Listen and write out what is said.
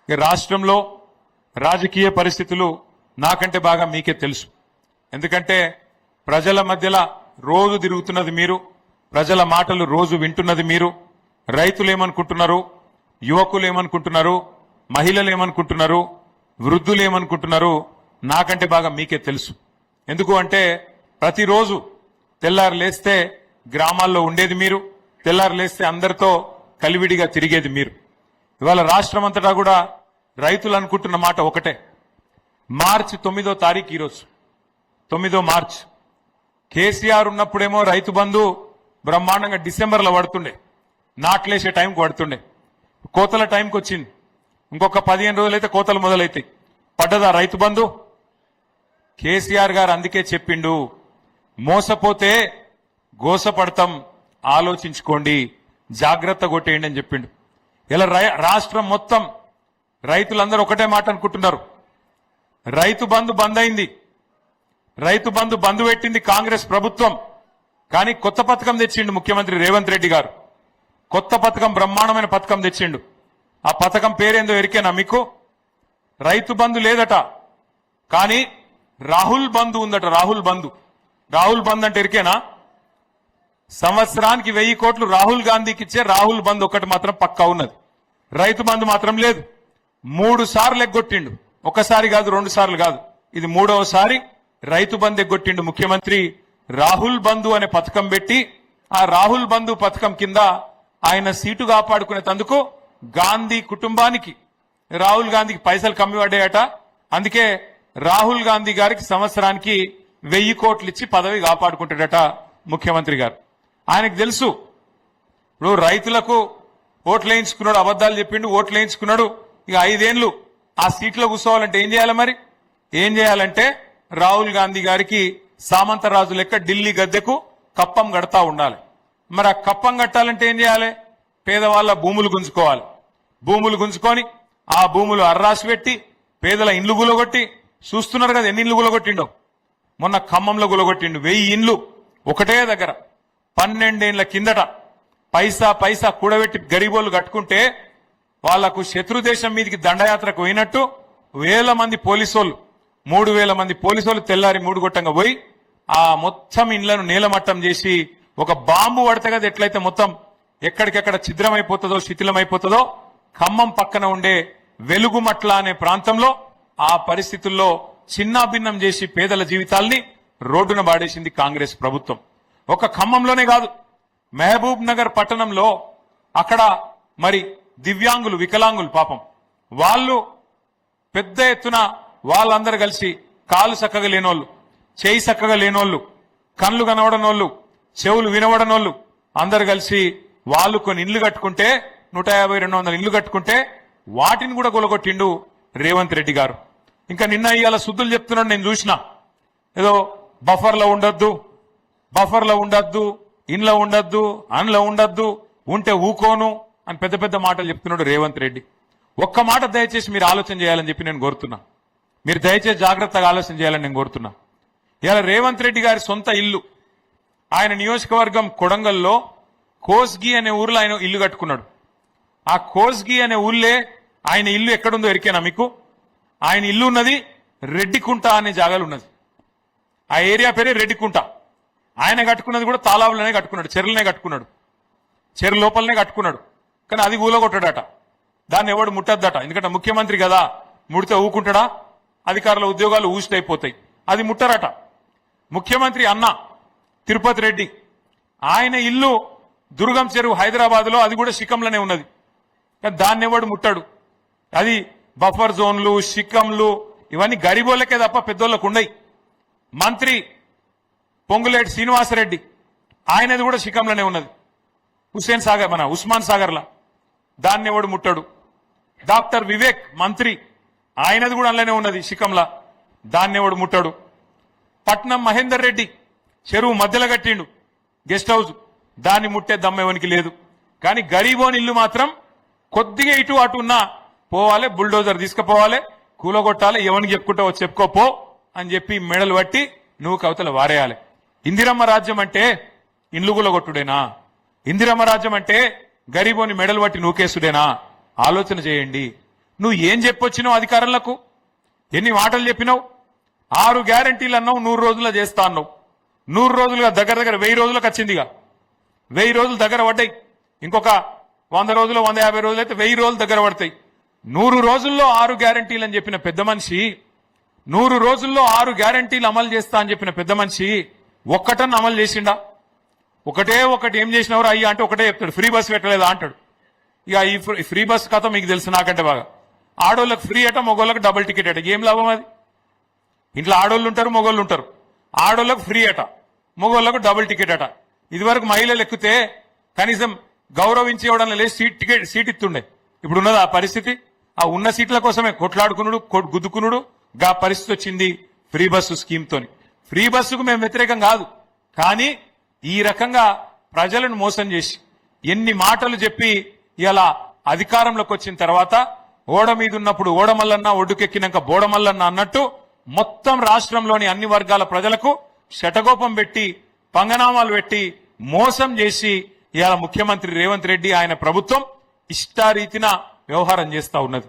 ఈ రాష్ట్రంలో రాజకీయ పరిస్థితులు నాకంటే బాగా మీకే తెలుసు. ఎందుకంటే ప్రజల మధ్యలో రోజు తిరుగుతున్నది మీరు, ప్రజల మాటలు రోజు వింటున్నది మీరు. రైతులు ఏమనుకుంటున్నారు, యువకులు ఏమనుకుంటున్నారు, మహిళలు ఏమనుకుంటున్నారు, వృద్ధులు ఏమనుకుంటున్నారు నాకంటే బాగా మీకే తెలుసు. ఎందుకు అంటే ప్రతిరోజు తెల్లారు లేస్తే గ్రామాల్లో ఉండేది మీరు, తెల్లారు లేస్తే అందరితో కలివిడిగా తిరిగేది మీరు. ఇవాళ రాష్ట్రం అంతటా కూడా రైతులు అనుకుంటున్న మాట ఒకటే. మార్చి 9వ తారీఖు ఈరోజు 9 మార్చి. కేసీఆర్ ఉన్నప్పుడేమో రైతు బంధు బ్రహ్మాండంగా డిసెంబర్లో పడుతుండే, నాట్లేసే టైంకి పడుతుండే. కోతల టైంకి వచ్చింది, ఇంకొక 15 రోజులైతే కోతలు మొదలైతాయి. పడ్డదా రైతు బంధు? కేసీఆర్ గారు అందుకే చెప్పిండు, మోసపోతే గోసపడతాం, ఆలోచించుకోండి, జాగ్రత్త కొట్టేయండి అని చెప్పిండు. ఇలా రాష్ట్రం మొత్తం రైతులందరూ ఒకటే మాట అనుకుంటున్నారు, రైతు బంధు బంద్ అయింది, రైతు బంధు బంద్ పెట్టింది కాంగ్రెస్ ప్రభుత్వం. కానీ కొత్త పథకం తెచ్చిండు ముఖ్యమంత్రి రేవంత్ రెడ్డి గారు. కొత్త పథకం, బ్రహ్మాండమైన పథకం తెచ్చిండు. ఆ పథకం పేరేందో ఎరికేనా మీకు? రైతు బంధు లేదట, కానీ రాహుల్ బంధు ఉందట. రాహుల్ బంధు. రాహుల్ బంధు అంటే ఎరికేనా? సంవత్సరానికి 1000 కోట్లు రాహుల్ గాంధీకి ఇచ్చే రాహుల్ బంధు ఒకటి మాత్రం పక్కా ఉన్నది. రైతు బంధు మాత్రం లేదు. 3 సార్లు ఎగ్గొట్టిండు, ఒకసారి కాదు, 2 సార్లు కాదు, ఇది 3వసారి రైతు బంధు ఎగ్గొట్టిండు ముఖ్యమంత్రి. రాహుల్ బంధు అనే పథకం పెట్టి ఆ రాహుల్ బంధు పథకం కింద ఆయన సీటు కాపాడుకునేందుకు గాంధీ కుటుంబానికి, రాహుల్ గాంధీకి పైసలు కమ్మి పడ్డాయట. అందుకే రాహుల్ గాంధీ గారికి సంవత్సరానికి 1000 కోట్లు ఇచ్చి పదవి కాపాడుకుంటాడట ముఖ్యమంత్రి గారు. ఆయనకు తెలుసు, ఇప్పుడు రైతులకు ఓట్లు వేయించుకున్నాడు, అబద్దాలు చెప్పిండు, ఓట్లు వేయించుకున్నాడు. ఇక 5 ఏళ్లు ఆ సీట్లో కూర్చోవాలంటే ఏం చేయాలి? మరి ఏం చేయాలంటే రాహుల్ గాంధీ గారికి సామంతరాజు లెక్క ఢిల్లీ గద్దెకు కప్పం కడతా ఉండాలి. మరి ఆ కప్పం కట్టాలంటే ఏం చేయాలి? పేదవాళ్ళ భూములు గుంజుకోవాలి. భూములు గుంజుకొని ఆ భూములు అర్రాసి పెట్టి పేదల ఇండ్లు గులగొట్టి, చూస్తున్నారు కదా ఎన్ని ఇండ్లు గులగొట్టిండో. మొన్న ఖమ్మంలో గులగొట్టిండు 1000 ఇండ్లు ఒకటే దగ్గర. 12 ఏళ్ల కిందట పైసా పైసా కూడబెట్టి గరీబోళ్ళు కట్టుకుంటే వాళ్లకు శత్రుదేశం మీదకి దండయాత్రకు పోయినట్టు 1000 మంది పోలీసోళ్ళు, 3000 మంది పోలీసోళ్ళు తెల్లారి 3 గొట్టంగా పోయి ఆ మొత్తం ఇండ్లను నేలమట్టం చేసి, ఒక బాంబు పడితే కదా ఎట్లయితే మొత్తం ఎక్కడికెక్కడ ఛిద్రమైపోతుందో, శిథిలమైపోతుందో, ఖమ్మం పక్కన ఉండే వెలుగుమట్ల అనే ప్రాంతంలో ఆ పరిస్థితుల్లో చిన్నాభిన్నం చేసి పేదల జీవితాల్ని రోడ్డున బాడేసింది కాంగ్రెస్ ప్రభుత్వం. ఒక ఖమ్మంలోనే కాదు, మహబూబ్ నగర్ పట్టణంలో అక్కడ మరి దివ్యాంగులు, వికలాంగులు పాపం వాళ్ళు పెద్ద ఎత్తున వాళ్ళందరూ కలిసి, కాలు చక్కగా లేనోళ్ళు, చేయి చక్కగా లేనోళ్ళు, కళ్ళు కనబడనోళ్ళు, చెవులు వినబడనోళ్ళు అందరు కలిసి వాళ్ళు కొన్ని ఇండ్లు కట్టుకుంటే, 150-200 ఇండ్లు కట్టుకుంటే వాటిని కూడా కొలగొట్టిండు రేవంత్ రెడ్డి గారు. ఇంకా నిన్న ఇవాళ శుద్ధులు చెప్తున్నాడు, నేను చూసిన, ఏదో బఫర్లో ఉండొద్దు, బఫర్లో ఉండొద్దు, ఇంట్లో ఉండొద్దు, అండ్లో ఉండొద్దు, ఉంటే ఊకోను అని పెద్ద పెద్ద మాటలు చెప్తున్నాడు రేవంత్ రెడ్డి. ఒక్క మాట దయచేసి మీరు ఆలోచన చేయాలని చెప్పి నేను కోరుతున్నా. మీరు దయచేసి జాగ్రత్తగా ఆలోచన చేయాలని నేను కోరుతున్నా. ఇలా రేవంత్ రెడ్డి గారి సొంత ఇల్లు, ఆయన నియోజకవర్గం కొడంగల్లో కోస్గి అనే ఊర్లో ఆయన ఇల్లు కట్టుకున్నాడు. ఆ కోస్గి అనే ఊళ్ళే ఆయన ఇల్లు ఎక్కడుందో ఎరికేనా మీకు? ఆయన ఇల్లు ఉన్నది రెడ్డికుంట అనే జాగాలు ఉన్నది. ఆ ఏరియా పేరే రెడ్డికుంట. ఆయన కట్టుకున్నది కూడా తాలావులనే కట్టుకున్నాడు, చెరువులనే కట్టుకున్నాడు, చెరువు లోపలనే కట్టుకున్నాడు. కానీ అది ఊలగొట్టాడట, దాన్ని ఎవడు ముట్టద్దట. ఎందుకంటే ముఖ్యమంత్రి కదా, ముడితే ఊకుంటాడా? అధికారుల ఉద్యోగాలు ఊస్ట్ అయిపోతాయి, అది ముట్టరట. ముఖ్యమంత్రి అన్న తిరుపతి రెడ్డి, ఆయన ఇల్లు దుర్గం చెరువు హైదరాబాద్ లో, అది కూడా శిఖంలోనే ఉన్నది. కానీ దాన్ని ఎవడు ముట్టాడు. అది బఫర్ జోన్లు, శిఖంలు ఇవన్నీ గరీబోళ్ళకే తప్ప పెద్దోళ్ళకు ఉండయి. మంత్రి పొంగులేటి శ్రీనివాసరెడ్డి, ఆయనది కూడా శిఖంలోనే ఉన్నది, హుస్సేన్ సాగర్, మన ఉస్మాన్ సాగర్లా, దాన్ని ఎవడు ముట్టాడు. డాక్టర్ వివేక్ మంత్రి, ఆయనది కూడా అందులోనే ఉన్నది శిఖంలా, దాన్ని ఎవడు ముట్టాడు. పట్నం మహేందర్ రెడ్డి చెరువు మధ్యలో కట్టిండు గెస్ట్ హౌస్, దాన్ని ముట్టే దమ్మెవనికి లేదు. కానీ గరీబోని ఇల్లు మాత్రం కొద్దిగా ఇటు అటు ఉన్నా పోవాలి, బుల్డోజర్ తీసుకుపోవాలి, కూలగొట్టాలి, ఎవరికి చెప్పుకుంటావో చెప్పుకోపో అని చెప్పి మెడలు పట్టి నువ్వు కవితలు వారేయాలి. ఇందిరమ్మ రాజ్యం అంటే ఇండ్లు కూలగొట్టుడేనా? ఇందిరమ్మ రాజ్యం అంటే గరీబోని మెడలు పట్టి నూకేసుడేనా? ఆలోచన చేయండి. నువ్వు ఏం చెప్పొచ్చినావు అధికారులకు? ఎన్ని మాటలు చెప్పినావు? 6 గ్యారంటీలు అన్నావు, 100 రోజుల్లో చేస్తా అన్నావు. 100 రోజులుగా దగ్గర 1000 రోజులకు వచ్చిందిగా. 1000 రోజులు దగ్గర పడ్డాయి. ఇంకొక 100 రోజులు 150 రోజులు అయితే 1000 రోజులు దగ్గర పడతాయి. 100 రోజుల్లో 6 గ్యారంటీలు అని చెప్పిన పెద్ద మనిషి, 100 రోజుల్లో 6 గ్యారంటీలు అమలు చేస్తా అని చెప్పిన పెద్ద మనిషి ఒక్కటన్నా అమలు చేసిండా? ఒకటి ఏం చేసినవరు అయ్యా అంటే ఒకటే చెప్తాడు, ఫ్రీ బస్ పెట్టలేదా అంటాడు. ఇక ఈ ఫ్రీ బస్ కథ మీకు తెలుసు నాకంటే బాగా. ఆడోళ్ళకి ఫ్రీ అట, మగోళ్ళకి డబుల్ టికెట్ అట. ఏం లాభం అది? ఇంట్లో ఆడోళ్ళు ఉంటారు, మగోళ్ళు ఉంటారు. ఆడోళ్ళకు ఫ్రీ అట, మగోళ్ళకు డబుల్ టికెట్ అట. ఇదివరకు మహిళలు ఎక్కితే కనీసం గౌరవించి ఇవ్వడం లేదు, సీట్ ఇస్తుండే. ఇప్పుడు ఉన్నది ఆ పరిస్థితి? ఆ ఉన్న సీట్ల కోసమే కొట్లాడుకునుడు, గుద్దుకునుడు. గా పరిస్థితి వచ్చింది ఫ్రీ బస్సు స్కీమ్ తోని. ఫ్రీ బస్సుకు మేము వ్యతిరేకం కాదు, కానీ ఈ రకంగా ప్రజలను మోసం చేసి ఎన్ని మాటలు చెప్పి ఇలా అధికారంలోకి వచ్చిన తర్వాత ఓడ మీద ఉన్నప్పుడు ఓడమల్లన్న, ఒడ్డుకెక్కినాక బోడమల్లన్న అన్నట్టు మొత్తం రాష్ట్రంలోని అన్ని వర్గాల ప్రజలకు శటగోపం పెట్టి, పంగనామాలు పెట్టి మోసం చేసి ఇవాళ ముఖ్యమంత్రి రేవంత్ రెడ్డి ఆయన ప్రభుత్వం ఇష్టారీతిన వ్యవహారం చేస్తా ఉన్నది.